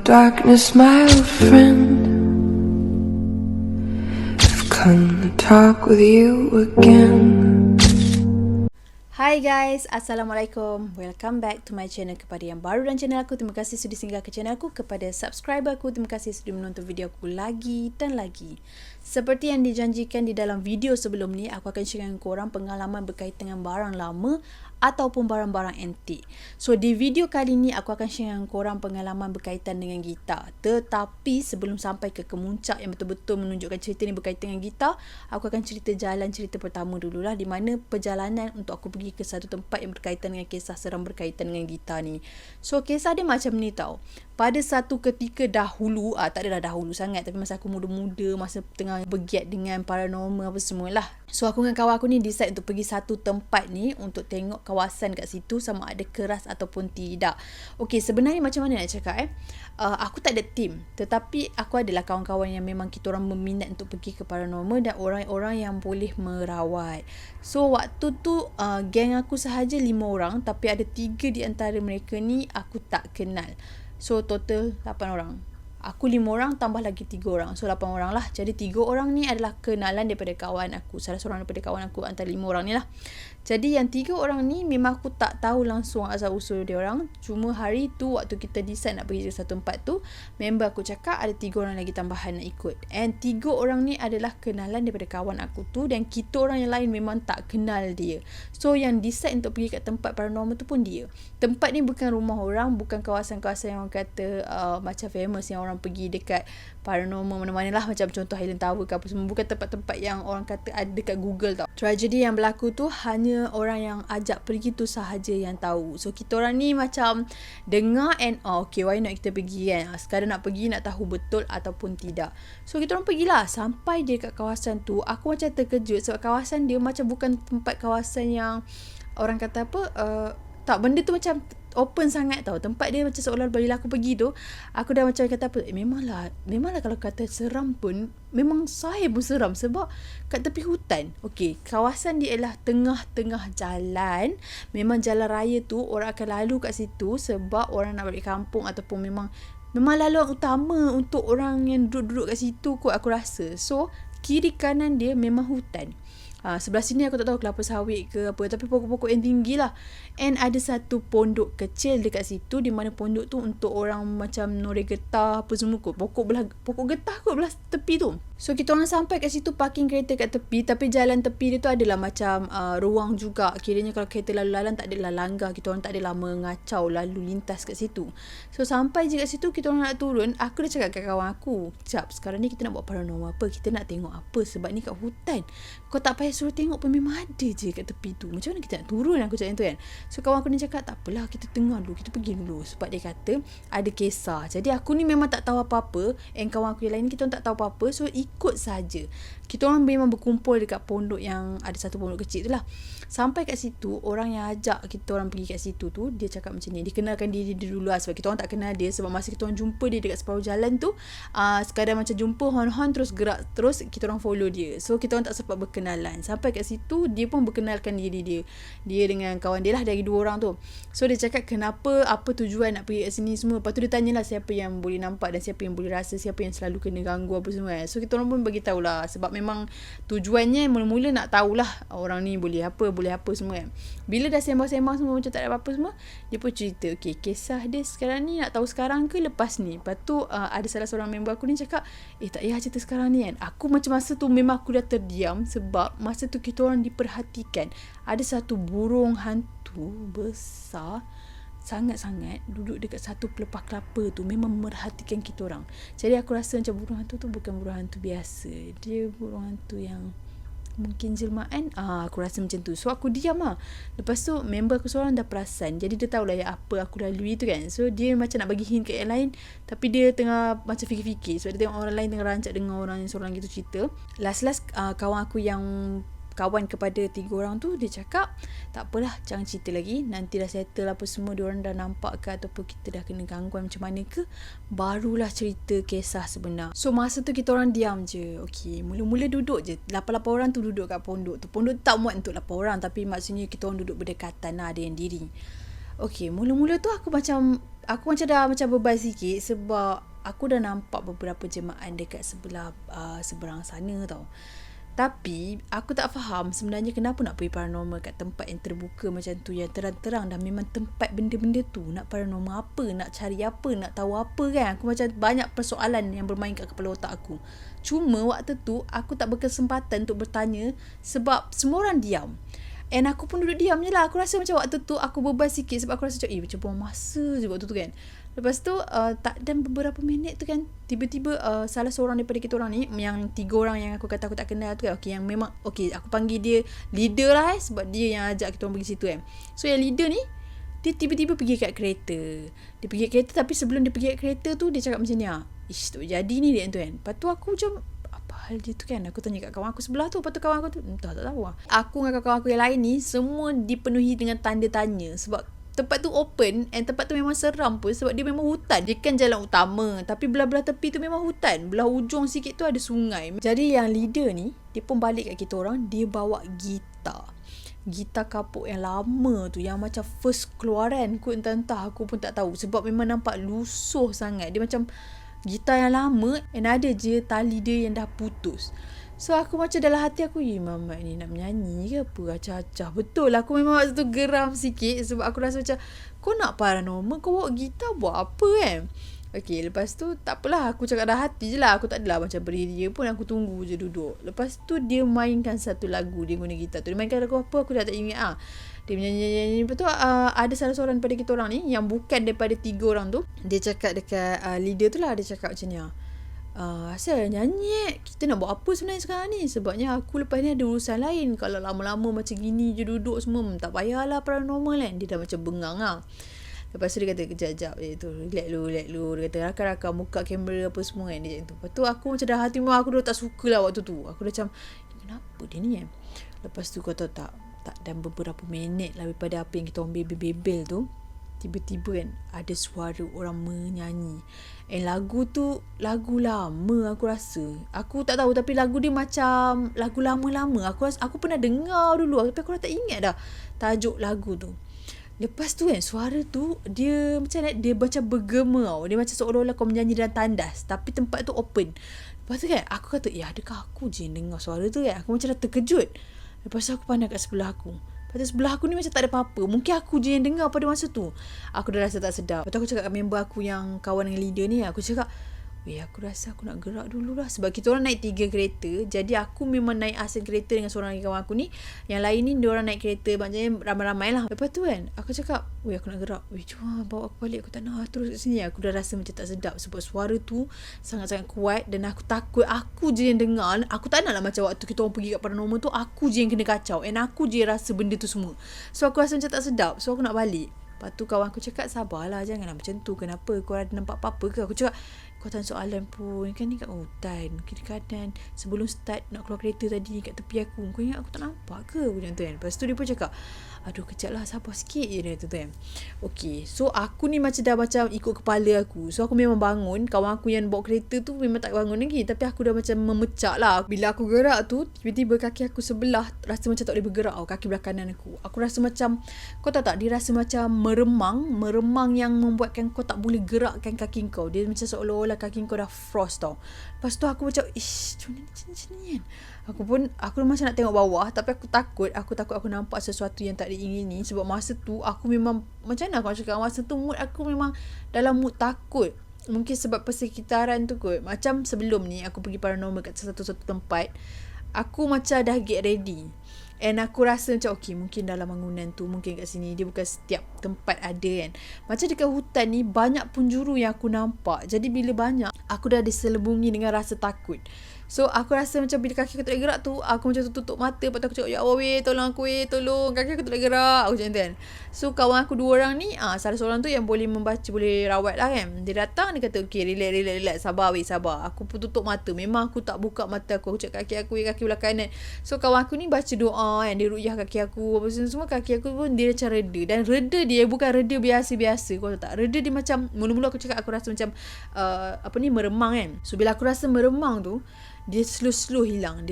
Darkness, my old friend, I've come to talk with you again. Hai guys, Assalamualaikum. Welcome back to my channel. Kepada yang baru dan channel aku, terima kasih sudah singgah ke channel aku. Kepada subscriber aku, terima kasih sudah menonton video aku lagi dan lagi. Seperti yang dijanjikan di dalam video sebelum ni, aku akan share dengan korang pengalaman berkaitan dengan barang lama ataupun barang-barang antik. So di video kali ni aku akan share dengan korang pengalaman berkaitan dengan gitar. Tetapi sebelum sampai ke kemuncak yang betul-betul menunjukkan cerita ni berkaitan dengan gitar, aku akan cerita pertama dululah, di mana perjalanan untuk aku pergi ke satu tempat yang berkaitan dengan kisah seram berkaitan dengan gitar ni. So kisah dia macam ni tau. Pada satu ketika dahulu, tak adalah dahulu sangat, tapi masa aku muda-muda, masa tengah bergiat dengan paranormal apa semualah. So aku dengan kawan aku ni decide untuk pergi satu tempat ni untuk tengok kawasan kat situ sama ada keras ataupun tidak. Okay, sebenarnya macam mana nak cakap aku tak ada team, tetapi aku adalah kawan-kawan yang memang kita orang berminat untuk pergi ke paranormal dan orang-orang yang boleh merawat. So waktu tu geng aku sahaja 5 orang, tapi ada 3 di antara mereka ni aku tak kenal. So total 8 orang. Aku 5 orang tambah lagi 3 orang. So 8 orang lah. Jadi 3 orang ni adalah kenalan daripada kawan aku. Salah seorang daripada kawan aku antara 5 orang ni lah. Jadi yang 3 orang ni memang aku tak tahu langsung asal-usul dia orang. Cuma hari tu waktu kita decide nak pergi ke satu tempat tu, member aku cakap ada 3 orang lagi tambahan nak ikut. And 3 orang ni adalah kenalan daripada kawan aku tu, dan kita orang yang lain memang tak kenal dia. So yang decide untuk pergi kat tempat paranormal tu pun dia. Tempat ni bukan rumah orang, bukan kawasan-kawasan yang orang kata macam famous yang orang pergi dekat paranormal mana-mana lah, macam contoh Highland Tower ke apa semua. Bukan tempat-tempat yang orang kata ada dekat Google tau. Tragedi yang berlaku tu hanya orang yang ajak pergi tu sahaja yang tahu. So kita orang ni macam dengar and okay, why not kita pergi kan. Sekadar nak pergi, nak tahu betul ataupun tidak. So kita orang pergilah. Sampai je kat kawasan tu, aku macam terkejut sebab kawasan dia macam bukan tempat kawasan yang orang kata apa, tak, benda tu macam open sangat tau. Tempat dia macam seolah bila aku pergi tu, aku dah macam kata apa, memanglah kalau kata seram pun, memang saya pun seram sebab kat tepi hutan. Okey, kawasan dia ialah tengah-tengah jalan. Memang jalan raya tu orang akan lalu kat situ sebab orang nak balik kampung ataupun memang laluan utama untuk orang yang duduk-duduk kat situ kot aku rasa. So kiri kanan dia memang hutan. Sebelah sini aku tak tahu kelapa sawit ke apa, tapi pokok-pokok yang tinggi lah. And ada satu pondok kecil dekat situ, di mana pondok tu untuk orang macam noreh getah apa semua kot. Pokok getah kot belah tepi tu. So kita orang sampai kat situ, parking kereta kat tepi, tapi jalan tepi dia tu adalah macam ruang juga. Kiranya kalau kereta lalu lalang tak adalah langgar, kita orang tak adalah mengacau lalu lintas kat situ. So sampai je kat situ, kita orang nak turun. Aku dah cakap kat kawan aku, "Jap, sekarang ni kita nak buat paranormal apa? Kita nak tengok apa? Sebab ni kat hutan. Kau tak payah suruh tengok pun, memang ada je kat tepi tu. Macam mana kita nak turun?" Aku cakap tu kan. So kawan aku ni cakap, "Tak apalah, kita tengok dulu, kita pergi dulu." Sebab dia kata ada kisah. Jadi aku ni memang tak tahu apa-apa, and kawan aku yang lain ni kita orang tak tahu apa-apa. So ikut saja. Kita orang memang berkumpul dekat pondok yang ada satu pondok kecil tu lah. Sampai kat situ, orang yang ajak kita orang pergi kat situ tu, dia cakap macam ni. Dia kenalkan diri dia dulu lah, sebab kita orang tak kenal dia. Sebab masa kita orang jumpa dia dekat separuh jalan tu, sekadar macam jumpa hon-hon terus gerak terus, kita orang follow dia. So kita orang tak sempat berkenalan. Sampai kat situ, dia pun berkenalkan diri dia. Dia dengan kawan dia lah, dari 2 orang tu. So dia cakap kenapa, apa tujuan nak pergi kat sini semua. Lepas tu dia tanyalah siapa yang boleh nampak dan siapa yang boleh rasa, siapa yang selalu kena ganggu apa semua kan. So kita orang pun bagi tahulah, sebab memang tujuannya mula-mula nak tahulah orang ni boleh apa semua kan. Bila dah sembang-sembang semua macam tak ada apa-apa semua, dia pun cerita, okay, kisah dia sekarang ni nak tahu sekarang ke lepas ni. Lepas tu ada salah seorang member aku ni cakap, tak payah cerita sekarang ni kan. Aku macam masa tu memang aku dah terdiam, sebab masa tu kita orang diperhatikan. Ada satu burung hantu besar sangat-sangat duduk dekat satu pelepah kelapa tu, memang merhatikan kita orang. Jadi aku rasa macam burung hantu tu bukan burung hantu biasa, dia burung hantu yang mungkin jelmaan. Aku rasa macam tu. So aku diam lah. Lepas tu member aku seorang dah perasan, jadi dia tahulah yang apa aku lalui tu kan. So dia macam nak bagi hint kat yang lain, tapi dia tengah macam fikir-fikir sebab dia tengok orang lain tengah rancak dengan orang yang seorang gitu cerita. Last kawan aku yang kawan kepada 3 orang tu, dia cakap tak apalah, jangan cerita lagi, nanti dah settle apa semua, diorang dah nampak ke ataupun kita dah kena gangguan macam mana ke, barulah cerita kisah sebenar. So masa tu kita orang diam je. Okay, mula-mula duduk je 8 orang tu duduk kat pondok tu. Pondok tu tak muat untuk 8 orang, tapi maksudnya kita orang duduk berdekatan lah, ada yang diri. Okay, mula-mula tu aku macam aku macam dah macam beban sikit sebab aku dah nampak beberapa jemaah dekat sebelah seberang sana tau. Tapi aku tak faham sebenarnya kenapa nak pergi paranormal kat tempat yang terbuka macam tu, yang terang-terang dah memang tempat benda-benda tu. Nak paranormal apa, nak cari apa, nak tahu apa kan. Aku macam banyak persoalan yang bermain kat kepala otak aku. Cuma waktu tu aku tak berkesempatan untuk bertanya sebab semua orang diam. And aku pun duduk diam je lah. Aku rasa macam waktu tu aku beban sikit sebab aku rasa macam buang masa je waktu tu kan. Lepas tu tak dan beberapa minit tu kan, tiba-tiba salah seorang daripada kita orang ni, yang 3 orang yang aku kata aku tak kenal tu kan, okay, yang memang okay, aku panggil dia leader lah sebab dia yang ajak kita orang pergi situ kan. So yang leader ni dia tiba-tiba pergi kat kereta. Dia pergi kat kereta, tapi sebelum dia pergi kat kereta tu dia cakap macam ni ish, tak jadi ni dia tu kan. Lepas tu aku macam apa hal dia tu kan. Aku tanya kat kawan aku sebelah tu. Lepas tu kawan aku tu tak tahu lah. Aku dengan kawan aku yang lain ni semua dipenuhi dengan tanda tanya sebab tempat tu open and tempat tu memang seram pun sebab dia memang hutan. Dia kan jalan utama tapi belah-belah tepi tu memang hutan. Belah ujung sikit tu ada sungai. Jadi yang leader ni dia pun balik kat kita orang, dia bawa gitar kapuk yang lama tu, yang macam first keluaran kot, entah aku pun tak tahu sebab memang nampak lusuh sangat. Dia macam gitar yang lama and ada je tali dia yang dah putus. So aku macam dalam hati aku, Mamat ni nak menyanyi ke apa, acah-acah. Betul lah, aku memang waktu tu geram sikit sebab aku rasa macam kau nak paranormal, kau bawa gitar buat apa kan. Okay, lepas tu tak apalah, aku cakap dah hati je lah. Aku tak adalah macam berdiri pun, aku tunggu je duduk. Lepas tu dia mainkan satu lagu, dia guna gitar tu. Dia mainkan lagu apa aku dah tak ingat Dia menyanyi. Lepas tu ada salah seorang daripada kita orang ni yang bukan daripada 3 orang tu. Dia cakap dekat leader tu lah, dia cakap macam ni asal nyanyi kita nak buat apa sebenarnya sekarang ni, sebabnya aku lepas ni ada urusan lain. Kalau lama-lama macam gini je duduk semua, tak payahlah paranormal kan. Dia dah macam bengang Lepas tu dia kata kejap tu relax lu. Dia kata rakan-rakan buka kamera apa semua kan, dia macam tu. Lepas tu aku macam dah hati memang aku dah tak suka lah waktu tu. Aku dah macam kenapa dia ni kan. Lepas tu kau tahu tak dan beberapa minit lah daripada apa yang kita orang bebel tu, tiba-tiba kan ada suara orang menyanyi. Lagu tu lagu lama aku rasa. Aku tak tahu tapi lagu dia macam lagu lama-lama. Aku pernah dengar dulu tapi aku dah tak ingat dah tajuk lagu tu. Lepas tu kan suara tu dia macam dia macam bergema Dia macam seolah-olah kau menyanyi dalam tandas tapi tempat tu open. Lepas tu kan aku kata adakah aku je yang dengar suara tu kan. Aku macam dah terkejut. Lepas tu aku pandang kat sebelah aku. Lepas tu sebelah aku ni macam tak ada apa-apa. Mungkin aku je yang dengar pada masa tu. Aku dah rasa tak sedap. Lepas tu aku cakap kat member aku yang kawan dengan leader ni, aku cakap aku rasa aku nak gerak dulu lah. Sebab kita orang naik 3 kereta. Jadi aku memang naik asal kereta dengan seorang lagi kawan aku ni. Yang lain ni diorang naik kereta, maknanya ramai-ramai lah. Lepas tu kan aku cakap aku nak gerak. Cuma bawa aku balik. Aku tak nak terus kat sini. Aku dah rasa macam tak sedap sebab suara tu sangat-sangat kuat. Dan aku takut aku je yang dengar. Aku tak nak lah macam waktu kita orang pergi kat paranormal tu, aku je yang kena kacau and aku je rasa benda tu semua. So aku rasa macam tak sedap. So aku nak balik. Lepas tu kawan aku cakap sabarlah, janganlah macam tu. Kenapa? Kau ada nampak apa-apa ke? Aku cakap kau tak soalan pun. Kan ni kat hutan. Kadang-kadang sebelum start nak keluar kereta tadi kat tepi aku, kau ingat aku tak nampak ke? Macam tu kan. Lepas tu dia pun cakap aduh kejap lah, sabar sikit je dia tu kan. Okay, so aku ni macam dah macam ikut kepala aku. So aku memang bangun. Kawan aku yang bawa kereta tu memang tak bangun lagi, tapi aku dah macam memecak lah. Bila aku gerak tu, tiba-tiba kaki aku sebelah rasa macam tak boleh bergerak kaki belah kanan aku. Aku rasa macam, kau tahu tak, dia rasa macam meremang yang membuatkan kau tak boleh gerakkan kaki kau. Dia macam seolah-olah kaki kau dah frost tau. Lepas tu aku macam macam ni kan. Aku macam nak tengok bawah tapi aku takut aku nampak sesuatu yang tak diingini. Sebab masa tu aku memang, macam mana aku cakap, masa tu mood aku memang dalam mood takut. Mungkin sebab persekitaran tu kot. Macam sebelum ni aku pergi paranormal kat satu-satu tempat, aku macam dah get ready. And aku rasa macam mungkin dalam bangunan tu, mungkin kat sini. Dia bukan setiap tempat ada kan. Macam dekat hutan ni banyak penjuru yang aku nampak. Jadi bila banyak, aku dah diselubungi dengan rasa takut. So aku rasa macam bila kaki aku tak boleh gerak tu, aku macam tutup mata. Lepas tu aku cakap ya Allah tolong aku tolong, kaki aku tak boleh gerak. Aku macam tu kan. So kawan aku 2 orang ni, salah seorang tu yang boleh membaca, boleh rawat lah kan. Dia datang, dia kata relax, sabar sabar. Aku pun tutup mata. Memang aku tak buka mata aku. Aku cakap kaki belah kanan. So kawan aku ni baca doa kan, dia ruqyah kaki aku apa semua. Kaki aku pun dia macam reda. Dan reda dia bukan reda biasa-biasa. Kau tahu tak, reda dia macam, mula-mula aku cakap aku rasa macam meremang kan. So bila aku rasa meremang tu, dia slow hilang.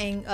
And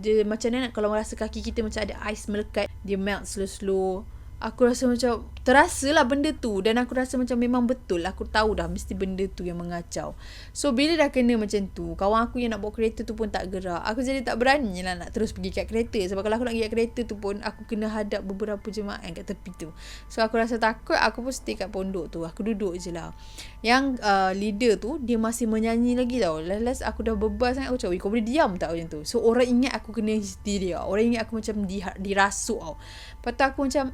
dia macam mana kalau rasa kaki kita macam ada ais melekat, dia melt slow. aku rasa macam terasa lah benda tu, dan aku rasa macam memang betul, aku tahu dah mesti benda tu yang mengacau. So bila dah kena macam tu, kawan aku yang nak bawa kereta tu pun tak gerak. Aku jadi tak berani lah nak terus pergi kat kereta, sebab kalau aku nak pergi kat kereta tu pun aku kena hadap beberapa jemaah kat tepi tu. So aku rasa takut, aku pun stay kat pondok tu, aku duduk je lah. Yang leader tu dia masih menyanyi lagi tau. Last aku dah bebal sangat, aku cakap, kau boleh diam tak macam tu. So orang ingat aku kena histeria, orang ingat aku macam dirasuk tau. Lepas tu aku macam,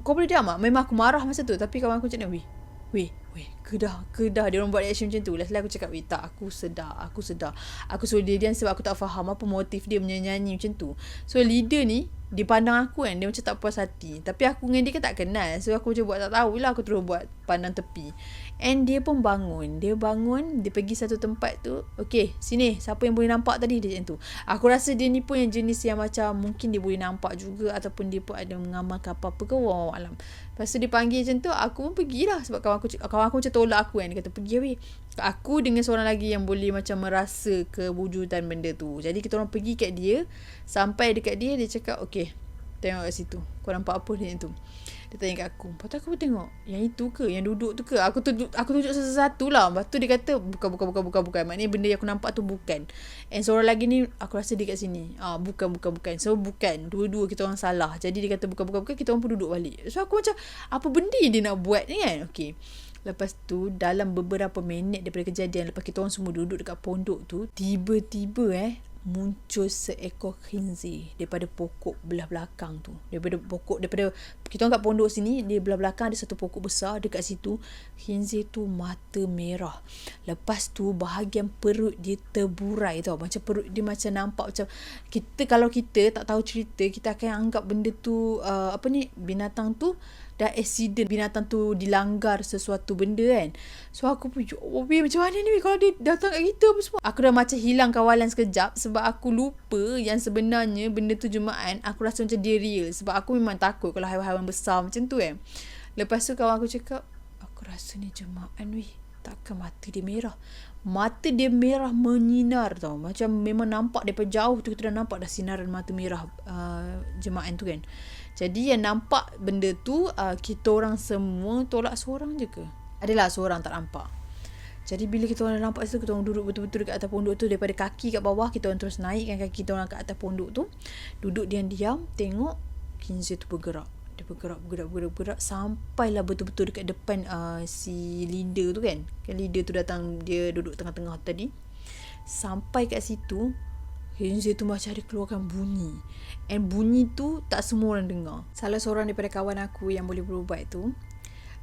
kau boleh diam tak? Memang aku marah masa tu. Tapi kawan aku cakap, weh, kedah. Dia orang buat reaction macam tu. Last aku cakap, tak, aku sedar. Aku suruh dia diam sebab aku tak faham apa motif dia menyanyi macam tu. So leader ni, dia pandang aku kan, dia macam tak puas hati. Tapi aku dengan dia kan tak kenal. So aku macam buat tak tahu lah, aku terus buat pandang tepi. And dia pun bangun. Dia pergi satu tempat tu. Okay, sini, siapa yang boleh nampak tadi? Dia macam tu. Aku rasa dia ni pun yang jenis yang macam mungkin dia boleh nampak juga, ataupun dia pun ada mengamalkan apa-apa ke, wallahu alam. Lepas tu dia panggil macam tu, aku pun pergilah. Sebab kawan aku macam tolak aku kan. Dia kata, pergi weh. Aku dengan seorang lagi yang boleh macam merasa kewujudan benda tu. Jadi kita orang pergi kat dia. Sampai dekat dia, dia cakap, okay, tengok kat situ. Kau nampak apa dia tu? Dia tanya kat aku. Lepas tu aku pun tengok, yang itu ke? Yang duduk tu ke? Aku tunjuk satu-satu lah. Lepas tu dia kata, bukan. Maknanya benda yang aku nampak tu bukan. And seorang lagi ni, aku rasa dia kat sini. Bukan. So bukan. Dua-dua kita orang salah. Jadi dia kata bukan. Kita orang pun duduk balik. So aku macam, apa benda yang dia nak buat ni kan? Okay. Lepas tu dalam beberapa minit daripada kejadian, lepas kita orang semua duduk dekat pondok tu, tiba-tiba muncul seekor khinzir daripada pokok belah belakang tu. Daripada kita orang kat pondok sini, di belah belakang ada satu pokok besar. Dekat situ khinzir tu mata merah. Lepas tu bahagian perut dia terburai tau. Macam perut dia macam nampak macam, kalau kita tak tahu cerita, kita akan anggap benda tu binatang tu dah accident, binatang tu dilanggar sesuatu benda kan. So aku pun, macam mana ni kalau dia datang kat kita apa semua. Aku dah macam hilang kawalan sekejap sebab aku lupa yang sebenarnya benda tu jemaah. Aku rasa macam dia real sebab aku memang takut kalau haiwan-haiwan besar macam tu kan. Lepas tu kawan aku cakap, aku rasa ni jemaah takkan mata dia merah. Mata dia merah menyinar tau. Macam memang nampak daripada jauh tu, kita dah nampak dah sinaran mata merah jemaah tu kan. Jadi yang nampak benda tu, kita orang semua tolak seorang je ke? Adalah seorang tak nampak. Jadi bila kita orang nampak situ, kita orang duduk betul-betul dekat atas pondok tu. Daripada kaki kat bawah, kita orang terus naikkan kaki kita orang kat atas pondok tu. Duduk diam-diam, tengok khinzir tu bergerak. Dia bergerak sampailah betul-betul dekat depan si leader tu kan. Kan leader tu datang, dia duduk tengah-tengah tadi. Sampai kat situ, khinzir tu macam ada keluarkan bunyi. And bunyi tu tak semua orang dengar. Salah seorang daripada kawan aku yang boleh berubat tu,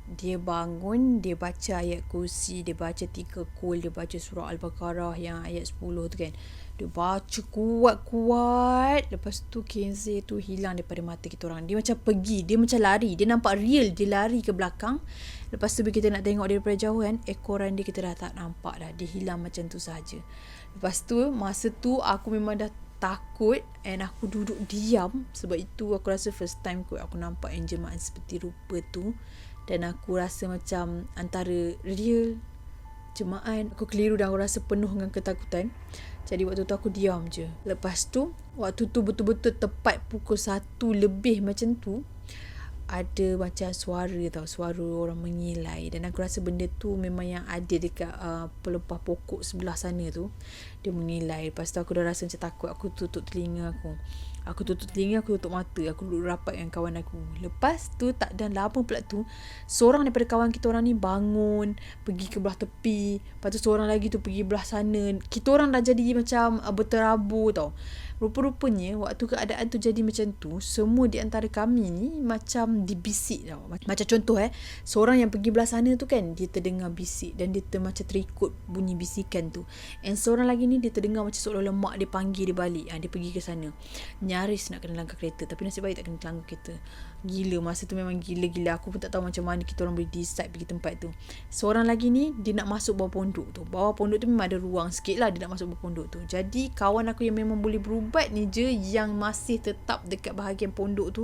dia bangun, dia baca ayat kursi, dia baca 3 kul, dia baca surah Al-Baqarah yang ayat 10 tu kan. Dia baca kuat-kuat. Lepas tu khinzir tu hilang daripada mata kita orang. Dia macam pergi, dia macam lari. Dia nampak real, dia lari ke belakang. Lepas tu bila kita nak tengok dia daripada jauh kan, ekoran dia kita dah tak nampak dah. Dia hilang macam tu saja. Lepas tu masa tu aku memang dah takut and aku duduk diam. Sebab itu aku rasa first time kot aku nampak yang jemaah seperti rupa tu. Dan aku rasa macam antara real jemaah. Aku keliru dan aku rasa penuh dengan ketakutan. Jadi waktu tu aku diam je. Lepas tu waktu tu betul-betul tepat pukul 1 lebih macam tu, ada macam suara orang mengilai. Dan aku rasa benda tu memang yang ada dekat pelepah pokok sebelah sana tu. Dia mengilai. Lepas tu aku dah rasa macam takut. Aku tutup telinga aku. Aku tutup mata. Aku duduk rapat dengan kawan aku. Lepas tu tak dan lama pula tu, seorang daripada kawan kita orang ni bangun, pergi ke belah tepi. Lepas tu seorang lagi tu pergi belah sana. Kita orang dah jadi macam berterabur tau. Rupa-rupanya waktu keadaan tu jadi macam tu, semua di antara kami ni macam dibisik tau. Macam contoh seorang yang pergi belah sana tu kan, dia terdengar bisik dan dia macam terikut bunyi bisikan tu. And seorang lagi ni dia terdengar macam seolah-olah mak dia panggil dia balik. Dia pergi ke sana. Nyaris nak kena langgar kereta, tapi nasib baik tak kena langgar kereta. Gila, masa tu memang gila-gila. Aku pun tak tahu macam mana kita orang boleh decide pergi tempat tu. Seorang lagi ni dia nak masuk bawah pondok tu. Bawah pondok tu memang ada ruang sikit lah dia nak masuk bawah pondok tu. Jadi kawan aku yang memang boleh berubat ni je yang masih tetap dekat bahagian pondok tu.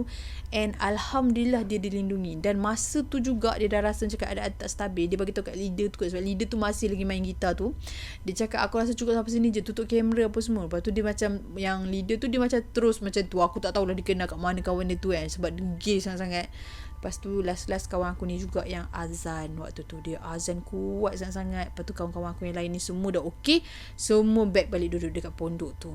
And Alhamdulillah dia dilindungi. Dan masa tu juga dia dah rasa macam keadaan tak stabil. Dia bagi tahu kat leader tu, sebab leader tu masih lagi main gitar tu. Dia cakap aku rasa cukup sampai sini je, tutup kamera apa semua. Lepas tu dia macam, yang leader tu dia macam terus macam tu. Aku tak tahulah dia kenal kat mana kawan dia tu kan, sebab degil sangat-sangat. Lepas tu last kawan aku ni juga yang azan waktu tu. Dia azan kuat sangat-sangat. Lepas tu kawan-kawan aku yang lain ni semua dah okey. Semua back balik duduk dekat pondok tu.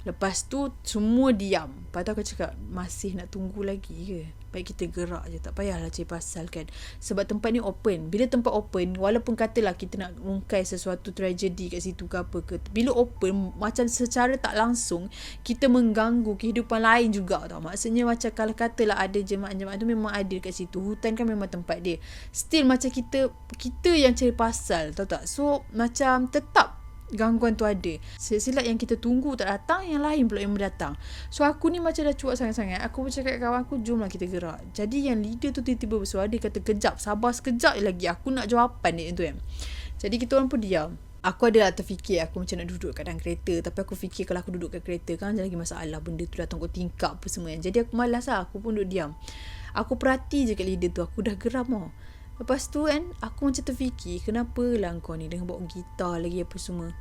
Lepas tu semua diam. Lepas tu aku cakap, masih nak tunggu lagi ke? Baik kita gerak je. Tak payahlah cari pasal kan. Sebab tempat ni open. Bila tempat open, walaupun katalah kita nak mungkai sesuatu tragedi kat situ ke apa ke, bila open, macam secara tak langsung kita mengganggu kehidupan lain juga tau. Maksudnya macam kalau katalah ada jemaah-jemaah tu memang ada kat situ, hutan kan memang tempat dia, still macam kita yang cari pasal, tahu tak? So macam tetap gangguan tu ada. Silap yang kita tunggu tak datang, yang lain pula yang datang. So aku ni macam dah cuak sangat-sangat. Aku bercakap kat kawan aku, jomlah kita gerak. Jadi yang leader tu tiba-tiba bersuara, dia kata kejap, sabar sekejap lagi, aku nak jawapan dia tu kan. Jadi kita orang pun diam. Aku adalah terfikir aku macam nak duduk kat dalam kereta. Tapi aku fikir kalau aku duduk kat kereta kan lagi masalah, benda tu datang kot tingkap apa semua kan. Jadi aku malas lah. Aku pun duduk diam. Aku perhati je kat leader tu. Aku dah geram tau. Lepas tu kan aku macam terfikir, kenapa lah kau ni dengan bawa gitar lagi apa semua.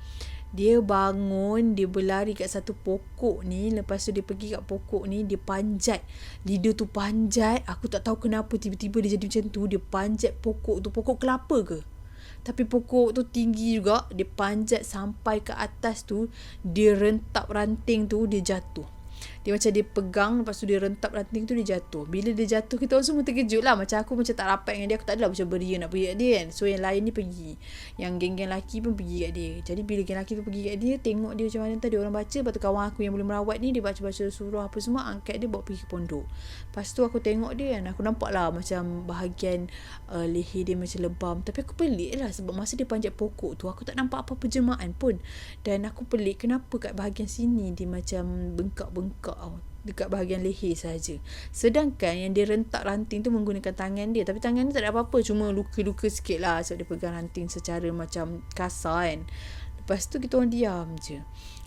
Dia bangun, dia berlari kat satu pokok ni. Lepas tu dia pergi kat pokok ni, dia panjat. Leader tu panjat. Aku tak tahu kenapa tiba-tiba dia jadi macam tu. Dia panjat pokok tu. Pokok kelapa ke? Tapi pokok tu tinggi juga. Dia panjat sampai ke atas tu. Dia rentap ranting tu. Dia jatuh. Dia macam dia pegang, lepas tu dia rentap ranting tu, dia jatuh. Bila dia jatuh, kita orang semua terkejut lah. Macam aku macam tak rapat dengan dia. Aku tak adalah macam beria nak pergi kat dia kan. So yang lain ni pergi. Yang geng-geng lelaki pun pergi kat dia. Jadi bila geng lelaki tu pergi kat dia, tengok dia macam mana tadi orang baca. Lepas tu kawan aku yang boleh merawat ni, dia baca-baca surah apa semua, angkat dia bawa pergi ke pondok. Lepas tu aku tengok dia kan, aku nampak lah macam bahagian leher dia macam lebam. Tapi aku pelik lah sebab masa dia panjat pokok tu, aku tak nampak apa-apa jemaah pun. Dan aku pelik kenapa kat bahagian sini dia macam bengkak-bengkak dekat bahagian leher saja. Sedangkan yang dia rentak ranting tu menggunakan tangan dia. Tapi tangan dia tak ada apa-apa. Cuma luka-luka sikit lah sebab dia pegang ranting secara macam kasar kan. Lepas tu kita orang diam je.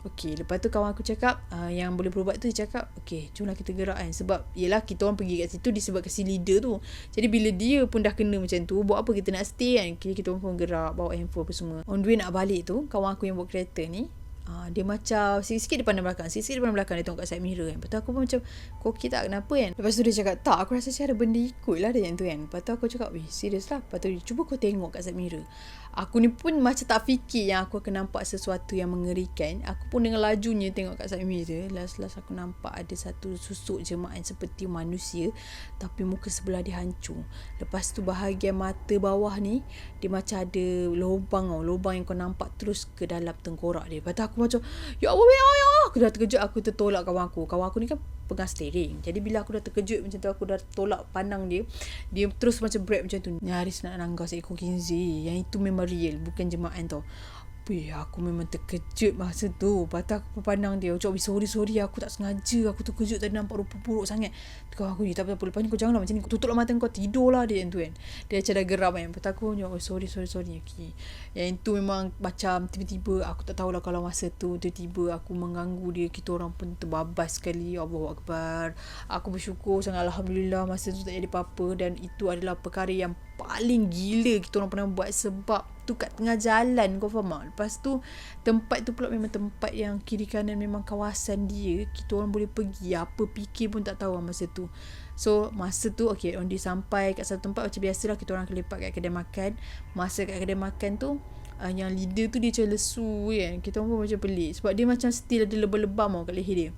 Okey, lepas tu kawan aku cakap, yang boleh berubat tu dia cakap, okey, jomlah kita gerak kan. Sebab yelah kita orang pergi kat situ disebabkan si leader tu. Jadi bila dia pun dah kena macam tu, buat apa kita nak stay kan. Kita orang pun gerak, bawa handphone apa semua. On the way nak balik tu, kawan aku yang bawa kereta ni, dia macam sikit-sikit dia pandang belakang. Sikit-sikit dia pandang belakang. Dia tengok kat side mirror kan. Lepas tu aku pun macam, kau okey tak? Kenapa kan? Lepas tu dia cakap, tak, aku rasa macam ada benda ikut lah dia macam tu kan. Lepas tu aku cakap, serius lah. Lepas tu dia, cuba kau tengok kat side mirror. Aku ni pun macam tak fikir yang aku akan nampak sesuatu yang mengerikan. Aku pun dengan lajunya tengok kat side mirror. Last aku nampak ada satu susuk jemaah seperti manusia, tapi muka sebelah dia hancur. Lepas tu bahagian mata bawah ni, dia macam ada lubang tau. Lubang yang kau nampak terus ke dalam tengkorak dia. Lepas tu aku macam, ya Allah, ya Allah. Aku dah terkejut. Aku tertolak kawan aku. Kawan aku ni kan pegang steering. Jadi bila aku dah terkejut macam tu, aku dah tolak pandang dia. Dia terus macam break macam tu. Nyaris nak nanggas ekor kinzi. Yang itu memang real, bukan jemaah tau. Aku memang terkejut masa tu. Lepas tu aku pandang dia, cakap, sorry, aku tak sengaja. Aku terkejut tadi, nampak rupa buruk sangat. Kau aku ni, tak apa-apa. Lepas ni kau janganlah macam ni. Kau tutuplah mata kau, tidurlah dia yang tu kan. Dia macam dah geram kan. Lepas tu aku cakap, sorry. Okay. Yang itu memang macam tiba-tiba, aku tak tahulah kalau masa tu tiba-tiba aku mengganggu dia. Kita orang pun terbabas sekali. Allahu Akbar. Aku bersyukur sangat, Alhamdulillah, masa tu tak jadi apa-apa. Dan itu adalah perkara yang paling gila kita orang pernah buat. Sebab tu kat tengah jalan, kau faham tak? Lepas tu tempat tu pula memang tempat yang kiri kanan memang kawasan dia. Kita orang boleh pergi, apa fikir pun tak tahu masa tu. So masa tu okay, on dia sampai kat satu tempat macam biasalah, kita orang akan lepak kat kedai makan. Masa kat kedai makan tu, yang leader tu dia macam lesu kan. Kita orang pun macam pelik sebab dia macam still ada lebam-lebam kat leher dia.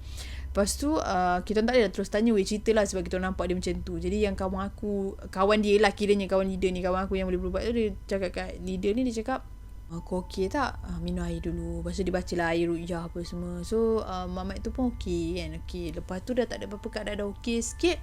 Lepas tu kita tak ada terus tanya cerita lah sebab kita nampak dia macam tu. Jadi yang kawan dia lah, kiranya kawan leader ni, kawan aku yang boleh berubat tu, dia cakap kat leader ni, dia cakap, kau okey tak? Minum air dulu. Lepas tu dia baca lah air ruqyah apa semua. So mamat tu pun okey kan. Okay. Lepas tu dah tak ada apa-apa, keadaan dah okey sikit.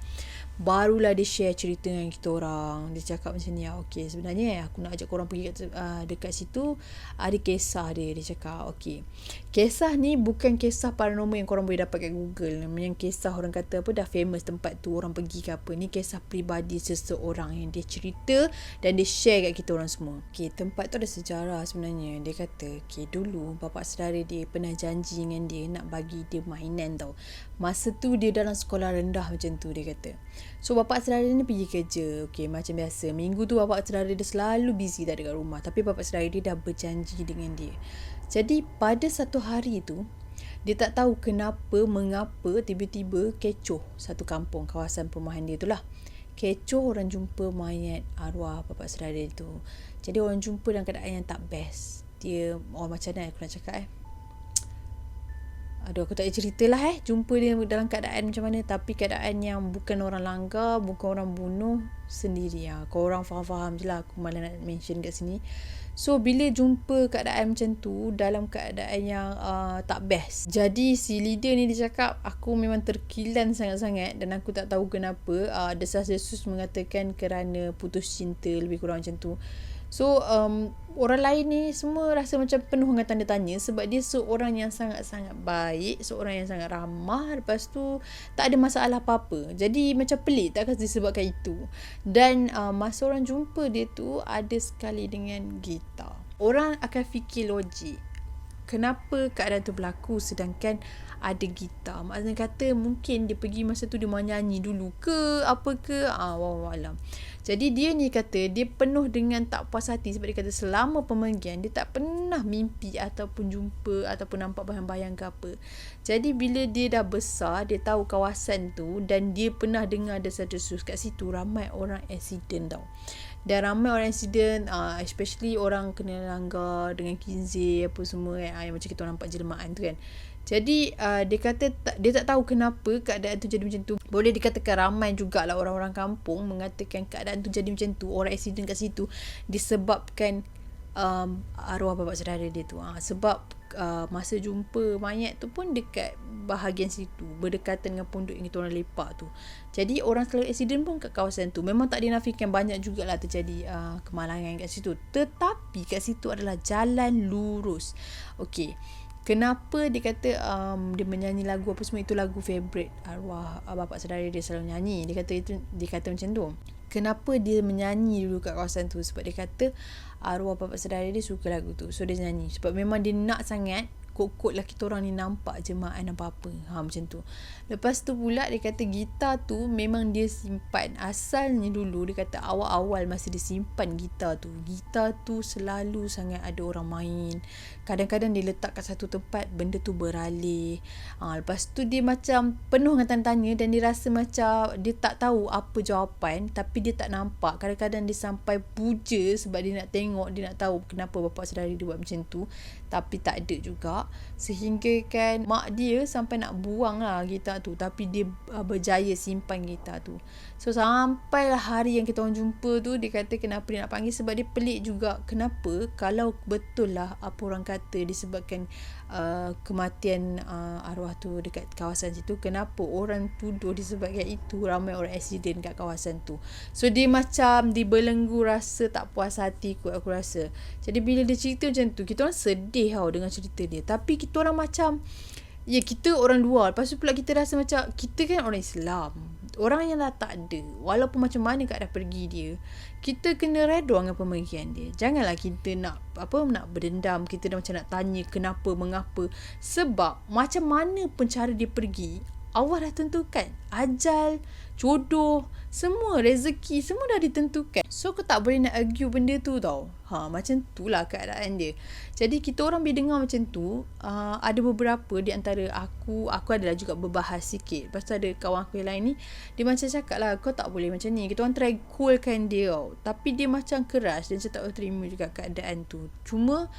Barulah dia share cerita dengan kita orang. Dia cakap macam ni, okey, sebenarnya aku nak ajak korang pergi dekat situ. Ada kisah dia. Dia cakap okey, kisah ni bukan kisah paranormal yang korang boleh dapat kat Google. Yang kisah orang kata apa, dah famous tempat tu, orang pergi ke apa. Ni kisah peribadi seseorang yang dia cerita dan dia share kat kita orang semua. Okey, tempat tu ada sejarah sebenarnya. Dia kata, okey, dulu bapa saudara dia pernah janji dengan dia nak bagi dia mainan tau. Masa tu dia dalam sekolah rendah macam tu, dia kata. So bapa saudara ni pergi kerja. Okey, macam biasa. Minggu tu bapa saudara dia selalu busy tak ada kat rumah. Tapi bapa saudara dia dah berjanji dengan dia. Jadi pada satu hari tu, dia tak tahu mengapa tiba-tiba kecoh satu kampung, kawasan perumahan dia tu lah. kecoh orang jumpa mayat arwah bapa saudara tu. Jadi orang jumpa dalam keadaan yang tak best. Dia macam mana aku nak cakap Aduh, aku tak boleh ceritalah jumpa dia dalam keadaan macam mana, tapi keadaan yang bukan orang langgar, bukan orang bunuh sendiri. Kau orang faham-faham je lah, aku malah nak mention kat sini. So bila jumpa keadaan macam tu dalam keadaan yang tak best, jadi si leader ni dia cakap aku memang terkilan sangat-sangat dan aku tak tahu kenapa. Desas-desus mengatakan kerana putus cinta, lebih kurang macam tu. So orang lain ni semua rasa macam penuh dengan tanda tanya, sebab dia seorang yang sangat-sangat baik, seorang yang sangat ramah, lepas tu tak ada masalah apa-apa. Jadi macam pelik takkan disebabkan itu. Dan masa orang jumpa dia tu ada sekali dengan gitar. Orang akan fikir logik, kenapa keadaan tu berlaku sedangkan ada gitar. Maksudnya kata mungkin dia pergi masa tu dia mahu nyanyi dulu ke apa ke, wallahualam. Jadi dia ni kata dia penuh dengan tak puas hati, sebab dia kata selama pemergian dia tak pernah mimpi ataupun jumpa ataupun nampak bayang-bayang ke apa. Jadi bila dia dah besar, dia tahu kawasan tu dan dia pernah dengar desas-desus kat situ ramai orang accident tau. Dan ramai orang accident, especially orang kena langgar dengan kinzir apa semua yang macam kita nampak jelmaan tu kan. Jadi dia kata dia tak tahu kenapa keadaan tu jadi macam tu. Boleh dikatakan ramai jugalah orang-orang kampung mengatakan keadaan tu jadi macam tu, orang accident kat situ disebabkan arwah bapa saudara dia tu. Sebab masa jumpa mayat tu pun dekat bahagian situ, berdekatan dengan pondok yang kita orang lepak tu. Jadi orang selalu accident pun kat kawasan tu. Memang tak dinafikan banyak jugalah terjadi kemalangan kat situ. Tetapi kat situ adalah jalan lurus. Okey. Kenapa dia kata dia menyanyi lagu apa semua, itu lagu favourite arwah bapa saudara dia selalu nyanyi. Dia kata macam tu. Kenapa dia menyanyi dulu kat kawasan tu? Sebab dia kata arwah bapa saudara dia suka lagu tu. So dia nyanyi. Sebab memang dia nak sangat kot-kot lah kita orang ni nampak jemaah apa-apa. Macam tu. Lepas tu pula dia kata gitar tu memang dia simpan. Asalnya dulu dia kata awal-awal masa dia simpan gitar tu selalu sangat ada orang main. Kadang-kadang dia letak kat satu tempat, benda tu beralih. Lepas tu dia macam penuh dengan tanya dan dia rasa macam dia tak tahu apa jawapan, tapi dia tak nampak. Kadang-kadang dia sampai puja sebab dia nak tengok, dia nak tahu kenapa bapa saudara dia buat macam tu. Tapi tak ada juga. Sehingga kan mak dia sampai nak buang lah gitar tu, tapi dia berjaya simpan gitar tu. So sampailah hari yang kita orang jumpa tu, dia kata kenapa dia nak panggil, sebab dia pelik juga kenapa kalau betul lah apa orang kata disebabkan kematian arwah tu dekat kawasan situ, kenapa orang tuduh disebabkan itu ramai orang accident kat kawasan tu. So dia macam dibelenggu rasa tak puas hati kot, aku rasa. Jadi bila dia cerita macam tu, kita orang sedih tau dengan cerita dia, tapi kita orang macam kita orang luar, lepas tu pula kita rasa macam kita kan orang Islam, orang yang dah tak ada, walaupun macam mana keadaan pergi dia, kita kena redha dengan pemergian dia. Janganlah kita nak berdendam, kita dah macam nak tanya kenapa, mengapa. Sebab macam mana pun cara dia pergi, Allah dah tentukan. Ajal, jodoh, semua rezeki, semua dah ditentukan. So, kau tak boleh nak argue benda tu tau. Macam tu lah keadaan dia. Jadi, kita orang bila dengar macam tu, ada beberapa di antara aku adalah juga berbahas sikit. Lepas tu ada kawan aku yang lain ni, dia macam cakap lah, kau tak boleh macam ni. Kita orang try coolkan dia tau. Tapi dia macam keras, dia macam tak boleh terima juga keadaan tu. Cuma,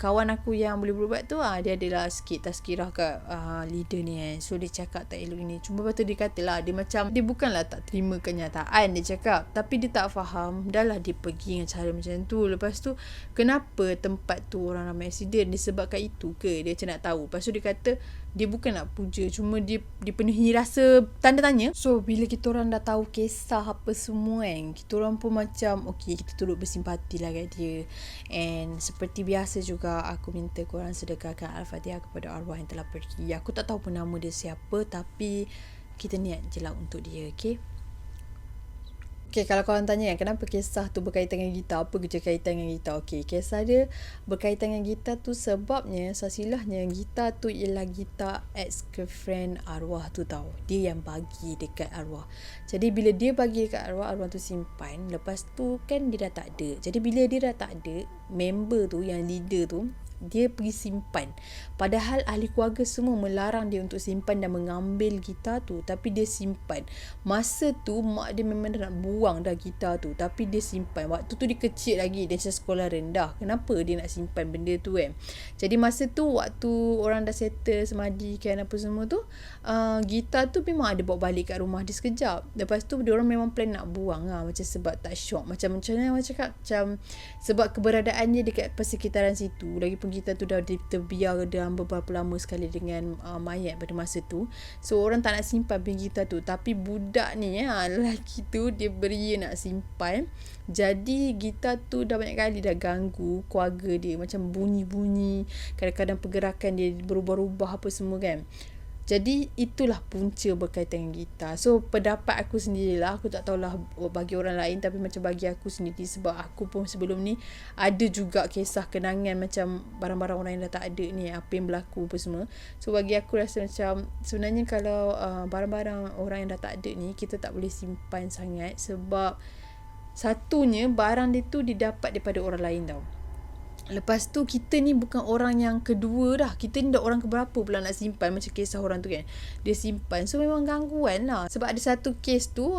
kawan aku yang boleh berubat tu, dia adalah sikit tazkirah kat leader ni. So, dia cakap tak elok ni. Cuma lepas tu dia kata lah, dia macam, dia bukanlah tak terima kenyataan, dia cakap. Tapi dia tak faham, dah lah dia pergi dengan cara macam tu. Lepas tu, kenapa tempat tu orang ramai accident, disebabkan itu ke? Dia macam nak tahu. Lepas tu dia kata, dia bukan nak puja, cuma dia penuhi rasa tanda tanya. So, bila kita orang dah tahu kisah apa semua kan, kita orang pun macam, okay, kita turut bersimpati lah kat dia. And seperti biasa juga, aku minta korang sedekahkan Al-Fatihah kepada arwah yang telah pergi. Aku tak tahu pun nama dia siapa, tapi kita niat je lah untuk dia, okay? Okay, kalau korang tanya kan, kenapa kisah tu berkaitan dengan gitar? Apa kerja kaitan dengan gitar? Okay, kisah dia berkaitan dengan gitar tu sebabnya, sasilahnya, gitar tu ialah gitar ex-girlfriend arwah tu tau. Dia yang bagi dekat arwah. Jadi, bila dia bagi dekat arwah tu simpan. Lepas tu kan dia dah tak ada. Jadi, bila dia dah tak ada, member tu, yang leader tu, dia pergi simpan. Padahal ahli keluarga semua melarang dia untuk simpan dan mengambil gitar tu, tapi dia simpan. Masa tu mak dia memang dah nak buang dah gitar tu, tapi dia simpan. Waktu tu dia kecil lagi, dia macam sekolah rendah. Kenapa dia nak simpan benda tu kan? Jadi masa tu waktu orang dah settle semadi kan apa semua tu, gitar tu memang ada bawa balik kat rumah dia sekejap. Lepas tu diorang memang plan nak buang lah, macam sebab tak syok. Macam mana orang cakap, macam sebab keberadaannya dekat persekitaran situ. Lagipun gitar tu dah terbiar dalam beberapa lama sekali dengan mayat pada masa tu. So orang tak nak simpan punya gitar tu. Tapi budak ni lelaki tu dia beria nak simpan. Jadi gitar tu dah banyak kali dah ganggu keluarga dia. Macam bunyi-bunyi, kadang-kadang pergerakan dia berubah-ubah apa semua kan. Jadi itulah punca berkaitan dengan gitar. So pendapat aku sendirilah, aku tak tahulah bagi orang lain, tapi macam bagi aku sendiri, sebab aku pun sebelum ni ada juga kisah kenangan macam barang-barang orang yang dah tak ada ni, apa yang berlaku apa semua. So bagi aku rasa macam sebenarnya kalau barang-barang orang yang dah tak ada ni, kita tak boleh simpan sangat, sebab satunya barang dia tu didapat daripada orang lain tau. Lepas tu kita ni bukan orang yang kedua dah. Kita ni dah orang keberapa pula nak simpan. Macam kisah orang tu kan, dia simpan. So memang gangguan lah. Sebab ada satu kes tu,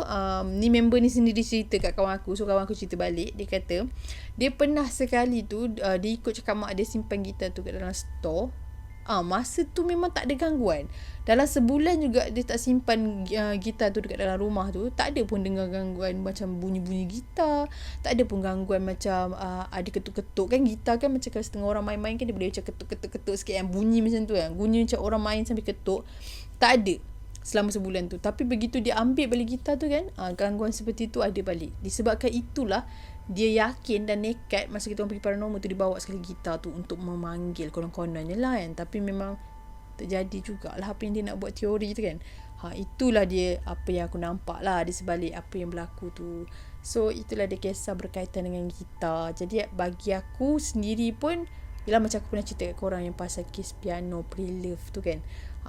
ni member ni sendiri cerita kat kawan aku. So kawan aku cerita balik, dia kata dia pernah sekali tu dia ikut cakap mak dia simpan gitar tu kat dalam store. Masa tu memang tak ada gangguan. Dalam sebulan juga dia tak simpan gitar tu dekat dalam rumah tu, tak ada pun dengar gangguan macam bunyi-bunyi gitar. Tak ada pun gangguan macam ada ketuk-ketuk kan. Gitar kan macam kalau setengah orang main-main kan, dia boleh macam ketuk-ketuk sikit yang bunyi macam tu kan. Bunyi macam orang main sambil ketuk. Tak ada selama sebulan tu. Tapi begitu dia ambil balik gitar tu kan, gangguan seperti tu ada balik. Disebabkan itulah dia yakin dan nekat masa kita orang pergi paranormal tu, dia bawa sekali gitar tu untuk memanggil konon-kononnya lah kan. Tapi memang terjadi jugalah apa yang dia nak buat teori tu kan. Itulah dia apa yang aku nampak lah di sebalik apa yang berlaku tu. So itulah dia kisah berkaitan dengan gitar. Jadi bagi aku sendiri pun, yelah macam aku pernah cerita kat korang yang pasal kes piano pre-love tu kan.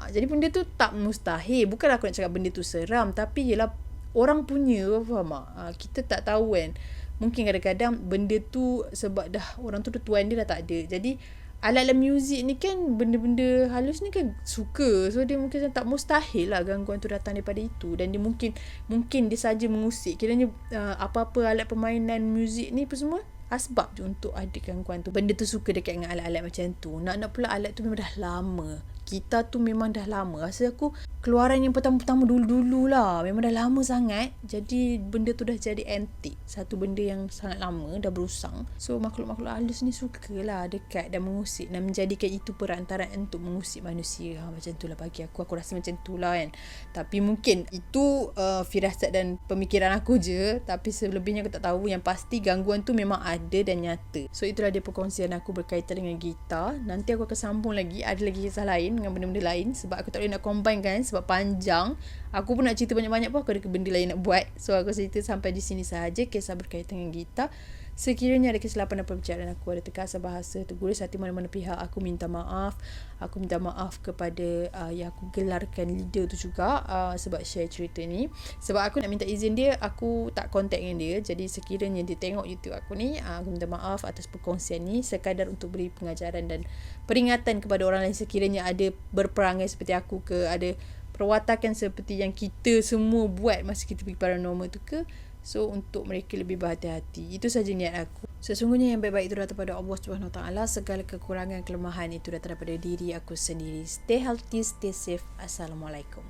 Jadi benda tu tak mustahil. Bukanlah aku nak cakap benda tu seram, tapi yelah orang punya, faham tak? Kita tak tahu kan. Mungkin kadang-kadang benda tu sebab dah orang tu tuan dia dah tak ada. Jadi alat-alat muzik ni kan, benda-benda halus ni kan suka. So dia mungkin tak mustahil lah gangguan tu datang daripada itu. Dan dia mungkin dia saja mengusik. Kiranya apa-apa alat permainan muzik ni apa semua, asbab je untuk ada gangguan tu. Benda tu suka dekat dengan alat-alat macam tu. Nak pula alat tu memang dah lama. Gitar tu memang dah lama. Rasa aku keluaran yang pertama-tama dulu-dulu lah. Memang dah lama sangat. Jadi benda tu dah jadi antik. Satu benda yang sangat lama, dah berusang. So makhluk-makhluk halus ni sukalah dekat dan mengusik, dan menjadikan itu perantaraan untuk mengusik manusia. Macam tu lah bagi aku. Aku rasa macam tu lah kan. Tapi mungkin itu firasat dan pemikiran aku je. Tapi selebihnya aku tak tahu. Yang pasti gangguan tu memang ada dan nyata. So itulah dia perkongsian aku berkaitan dengan gitar. Nanti aku akan sambung lagi. Ada lagi kisah lain dengan benda-benda lain, sebab aku tak boleh nak combine kan, sebab panjang. Aku pun nak cerita banyak-banyak pun aku ada benda lain nak buat. So aku cerita sampai di sini sahaja kisah berkaitan dengan gitar. Sekiranya ada kesilapan dalam perbicaraan aku, ada terkasar bahasa, tergurus hati mana-mana pihak, aku minta maaf. Aku minta maaf kepada yang aku gelarkan leader tu juga, sebab share cerita ni. Sebab aku nak minta izin dia, aku tak contact dengan dia. Jadi sekiranya dia tengok YouTube aku ni, aku minta maaf atas perkongsian ni, sekadar untuk beri pengajaran dan peringatan kepada orang lain sekiranya ada berperangai seperti aku ke, ada perwatakan seperti yang kita semua buat masa kita pergi paranormal tu ke. So untuk mereka lebih berhati-hati. Itu saja niat aku. Sesungguhnya yang baik-baik itu datang daripada Allah SWT. Segala kekurangan, kelemahan itu datang daripada diri aku sendiri. Stay healthy, stay safe. Assalamualaikum.